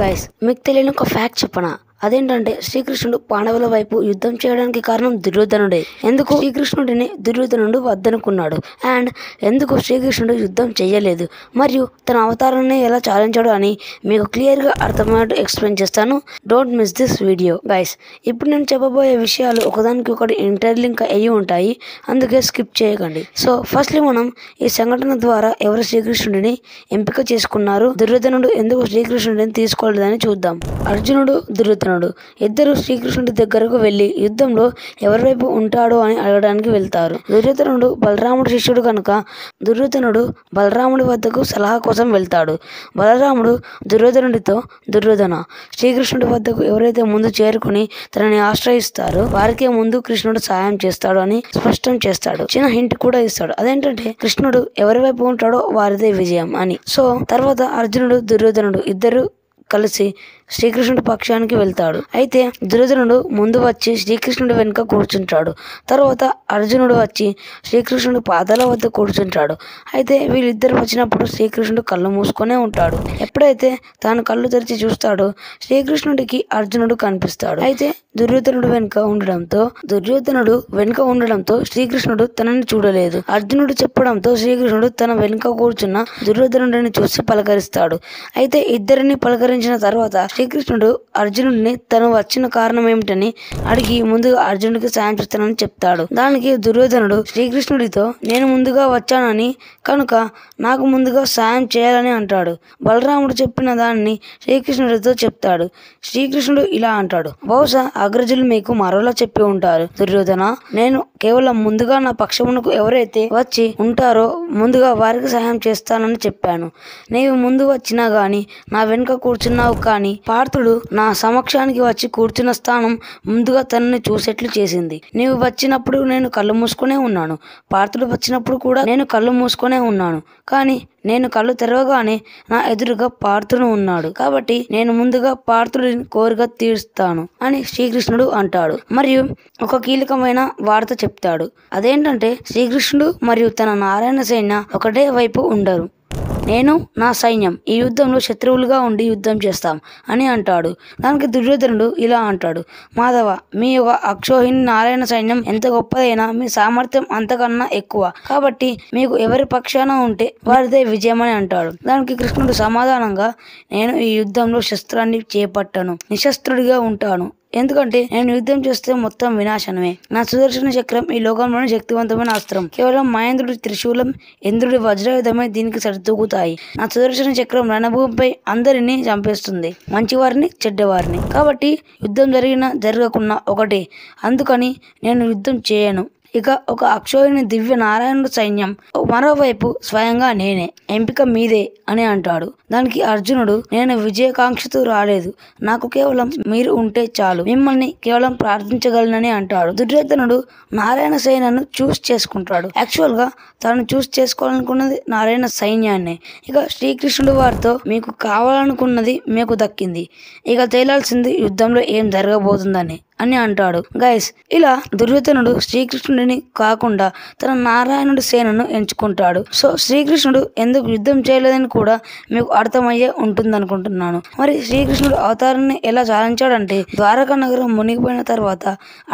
Guys మీకు తెలియని ఒక ఫ్యాక్ట్ చెప్పనా? అదేంటంటే శ్రీకృష్ణుడు పాండవుల వైపు యుద్ధం చేయడానికి కారణం దుర్యోధనుడే. ఎందుకు శ్రీకృష్ణుడిని దుర్యోధనుడు వద్దనుకున్నాడు అండ్ ఎందుకు శ్రీకృష్ణుడు యుద్ధం చేయలేదు మరియు తన అవతారాన్ని ఎలా చాలించాడు అని మీకు క్లియర్గా అర్థమయ్యేట్టు ఎక్స్ప్లెయిన్ చేస్తాను. Don't miss this video guys. ఇప్పుడు నేను చెప్పబోయే విషయాలు ఒకదానికి ఒకటి ఇంటర్లింక్ అయ్యి ఉంటాయి, అందుకే స్కిప్ చేయకండి. సో ఫస్ట్లీ మనం ఈ సంఘటన ద్వారా ఎవరు శ్రీకృష్ణుడిని ఎంపిక చేసుకున్నారు, దుర్యోధనుడు ఎందుకు శ్రీకృష్ణుడిని తీసుకోలేదని చూద్దాం. అర్జునుడు దుర్యోధనుడు ఇద్దరు శ్రీకృష్ణుడి దగ్గరకు వెళ్లి యుద్ధంలో ఎవరి వైపు ఉంటాడో అని అడగడానికి వెళ్తారు. దుర్యోధనుడు బలరాముడు శిష్యుడు కనుక దుర్యోధనుడు బలరాముడి వద్దకు సలహా కోసం వెళ్తాడు. బలరాముడు దుర్యోధనుడితో, దుర్యోధన, శ్రీకృష్ణుడి వద్దకు ఎవరైతే ముందు చేరుకుని తనని ఆశ్రయిస్తారో వారికే ముందు కృష్ణుడు సాయం చేస్తాడు అని స్పష్టం చేస్తాడు. చిన్న హింట్ కూడా ఇస్తాడు, అదేంటంటే కృష్ణుడు ఎవరి వైపు ఉంటాడో వారిదే విజయం అని. సో తర్వాత అర్జునుడు దుర్యోధనుడు ఇద్దరు కలిసి శ్రీకృష్ణుడి పక్షానికి వెళ్తాడు. అయితే దుర్యోధనుడు ముందు వచ్చి శ్రీకృష్ణుడి వెనుక కూర్చుంటాడు. తర్వాత అర్జునుడు వచ్చి శ్రీకృష్ణుడి పాదాల వద్ద కూర్చుంటాడు. అయితే వీళ్ళిద్దరు వచ్చినప్పుడు శ్రీకృష్ణుడు కళ్ళు మూసుకొనే ఉంటాడు. ఎప్పుడైతే తాను కళ్ళు తెరిచి చూస్తాడో శ్రీకృష్ణుడికి అర్జునుడు కనిపిస్తాడు. అయితే దుర్యోధనుడు వెనుక ఉండడంతో శ్రీకృష్ణుడు తనని చూడలేదు. అర్జునుడు చెప్పడంతో శ్రీకృష్ణుడు తన వెనుక కూర్చున్న దుర్యోధనుడిని చూసి పలకరిస్తాడు. అయితే ఇద్దరిని పలకరించిన తర్వాత శ్రీకృష్ణుడు అర్జునుడిని తను వచ్చిన కారణం ఏమిటని అడిగి ముందుగా అర్జునుడికి సాయం చేస్తానని చెప్తాడు. దానికి దుర్యోధనుడు శ్రీకృష్ణుడితో నేను ముందుగా వచ్చానని కనుక నాకు ముందుగా సాయం చేయాలని అంటాడు. బలరాముడు చెప్పిన దాన్ని శ్రీకృష్ణుడితో చెప్తాడు. శ్రీకృష్ణుడు ఇలా అంటాడు, బహుశా అగ్రజులు మీకు మరోలా చెప్పి ఉంటారు దుర్యోధన, నేను కేవలం ముందుగా నా పక్షమునకు ఎవరైతే వచ్చి ఉంటారో ముందుగా వారికి సహాయం చేస్తానని చెప్పాను. నీవు ముందు వచ్చినా గాని నా వెనుక కూర్చున్నావు, కానీ పార్థుడు నా సమక్షానికి వచ్చి కూర్చున్న స్థానం ముందుగా తనని చూసేట్లు చేసింది. నీవు వచ్చినప్పుడు నేను కళ్ళు మూసుకునే ఉన్నాను, పార్థుడు వచ్చినప్పుడు కూడా నేను కళ్ళు మూసుకునే ఉన్నాను, కానీ నేను కళ్ళు తెరవగానే నా ఎదురుగా పార్థుడు ఉన్నాడు, కాబట్టి నేను ముందుగా పార్థుడిని కోరిక తీరుస్తాను అని శ్రీకృష్ణుడు అంటాడు. మరియు ఒక కీలకమైన వార్త చెప్తాడు, అదేంటంటే శ్రీకృష్ణుడు మరియు తన నారాయణ సైన్య ఒకటే వైపు ఉండరు. నేను నా సైన్యం ఈ యుద్ధంలో శత్రువులుగా ఉండి యుద్ధం చేస్తాం అని అంటాడు. దానికి దుర్యోధనుడు ఇలా అంటాడు, మాధవ, మీ యొక్క అక్షోహిణి నారాయణ సైన్యం ఎంత గొప్పదైనా మీ సామర్థ్యం అంతకన్నా ఎక్కువ, కాబట్టి మీకు ఎవరి పక్షాన ఉంటే వారిదే విజయం అని అంటాడు. దానికి కృష్ణుడు సమాధానంగా, నేను ఈ యుద్ధంలో శస్త్రాన్ని చేపట్టను, నిశస్త్రుడిగా ఉంటాను, ఎందుకంటే నేను యుద్ధం చేస్తే మొత్తం వినాశనమే. నా సుదర్శన చక్రం ఈ లోకంలోని శక్తివంతమైన అస్త్రం. కేవలం మహేంద్రుడి త్రిశూలం, ఇంద్రుడి వజ్రాయుధమే దీనికి సరితూగుతాయి. నా సుదర్శన చక్రం రణభూమిపై అందరినీ చంపేస్తుంది, మంచివారిని చెడ్డవారిని. కాబట్టి యుద్ధం జరగకున్నా ఒకటే, అందుకని నేను యుద్ధం చేయను. ఇక ఒక అక్షోహిణి దివ్య నారాయణుడు సైన్యం, మరోవైపు స్వయంగా నేనే, ఎంపిక మీదే అని అంటాడు. దానికి అర్జునుడు, నేను విజయకాంక్షతో రాలేదు, నాకు కేవలం మీరు ఉంటే చాలు, మిమ్మల్ని కేవలం ప్రార్థించగలనని అంటాడు. దుర్యోధనుడు నారాయణ సైన్యాన్ని చూస్ చేసుకుంటాడు. యాక్చువల్ గా తాను చూస్ చేసుకోవాలనుకున్నది నారాయణ సైన్యాన్ని. ఇక శ్రీకృష్ణుడు వారితో, మీకు కావాలనుకున్నది మీకు దక్కింది, ఇక తేలాల్సింది యుద్ధంలో ఏం జరగబోతుందని అని అంటాడు. గైస్, ఇలా దుర్యోధనుడు శ్రీకృష్ణుడిని కాకుండా తన నారాయణుడి సేనను ఎంచుకుంటాడు. సో శ్రీకృష్ణుడు ఎందుకు యుద్ధం చేయలేదని కూడా మీకు అర్థమయ్యే ఉంటుందనుకుంటున్నాను. మరి శ్రీకృష్ణుడు అవతారాన్ని ఎలా సాధించాడంటే, ద్వారకా నగరం మునిగిపోయిన తర్వాత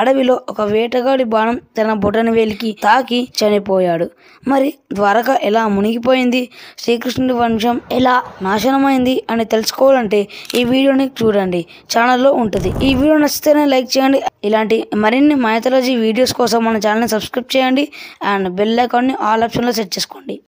అడవిలో ఒక వేటగాడి బాణం తన బొటన వేలికి తాకి చనిపోయాడు. మరి ద్వారక ఎలా మునిగిపోయింది, శ్రీకృష్ణుడి వంశం ఎలా నాశనమైంది అని తెలుసుకోవాలంటే ఈ వీడియోని చూడండి, ఛానల్లో ఉంటుంది. ఈ వీడియో నచ్చితేనే లైక్ చేయండి. ఇలాంటి మరిన్ని మైథాలజీ వీడియోస్ కోసం మన ఛానల్ని సబ్స్క్రైబ్ చేయండి అండ్ బెల్ ఐకాన్ని ఆల్ ఆప్షన్లో సెట్ చేసుకోండి.